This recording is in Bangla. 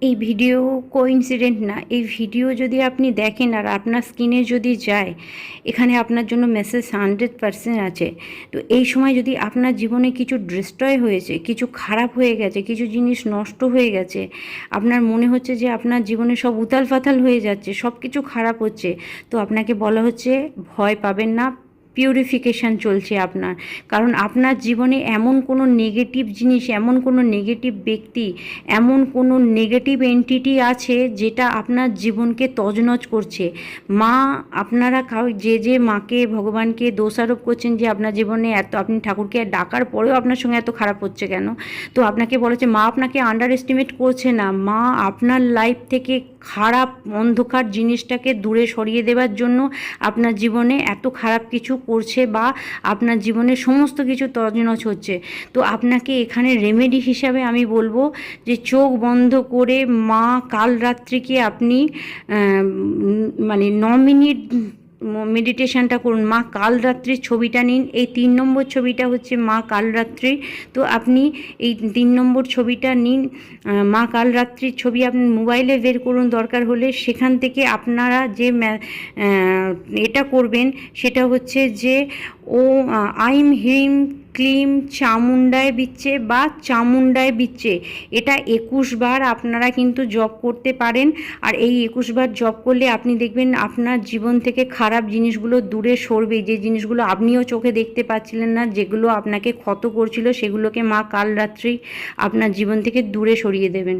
এই ভিডিও কোইন্সিডেন্ট না। এই ভিডিও যদি আপনি দেখেন আর আপনার স্ক্রিনে যদি যায়, এখানে আপনার জন্য মেসেজ 100% আছে। তো এই সময় যদি আপনার জীবনে কিছু ডিস্ট্রয় হয়েছে, কিছু খারাপ হয়ে গেছে, কিছু জিনিস নষ্ট হয়ে গেছে, আপনার মনে হচ্ছে যে আপনার জীবনে সব উথাল পাথাল হয়ে যাচ্ছে, সব কিছু খারাপ হচ্ছে, তো আপনাকে বলা হচ্ছে ভয় পাবেন না, পিউরিফিকেশান চলছে আপনার। কারণ আপনার জীবনে এমন কোনো নেগেটিভ জিনিস, এমন কোনো নেগেটিভ ব্যক্তি, এমন কোনো নেগেটিভ এন্টিটি আছে যেটা আপনার জীবনকে তছনছ করছে। মা, আপনারা যে মাকে, ভগবানকে দোষারোপ করছেন যে আপনার জীবনে এত, আপনি ঠাকুরকে ডাকার পরেও আপনার সঙ্গে এত খারাপ হচ্ছে কেন, তো আপনাকে বলেছে মা আপনাকে আন্ডার এস্টিমেট করছে না, মা আপনার লাইফ থেকে খারাপ অন্ধকার জিনিসটাকে দূরে সরিয়ে দেওয়ার জন্য আপনার জীবনে এত খারাপ কিছু করছে, বা আপনার জীবনে সমস্ত কিছু তছনছ হচ্ছে। তো আপনাকে এখানে রেমেডি হিসাবে আমি বলবো যে চোখ বন্ধ করে মা কালরাত্রিকে আপনি মানে 9 মিনিট মেডিটেশানটা করুন। মা কালরাত্রির ছবিটা নিন। এই 3 নম্বর ছবিটা হচ্ছে মা কালরাত্রি। তো আপনি এই 3 নম্বর ছবিটা নিন, মা কালরাত্রির ছবি আপনি মোবাইলে বের করুন দরকার হলে। সেখান থেকে আপনারা যে এটা করবেন সেটা হচ্ছে যে ও আইম হিম ক্লিম চামুন্ডায় বিচ্ছে বা চামুন্ডায় বিচ্ছে, এটা 21 বার আপনারা কিন্তু জপ করতে পারেন। আর এই 21 বার জপ করলে আপনি দেখবেন আপনার জীবন থেকে খারাপ জিনিসগুলো দূরে সরবে। যে জিনিসগুলো আপনিও চোখে দেখতে পাচ্ছিলেন না, যেগুলো আপনাকে ক্ষত করছিল, সেগুলোকে মা কাল রাত্রি আপনার জীবন থেকে দূরে সরিয়ে দেবেন।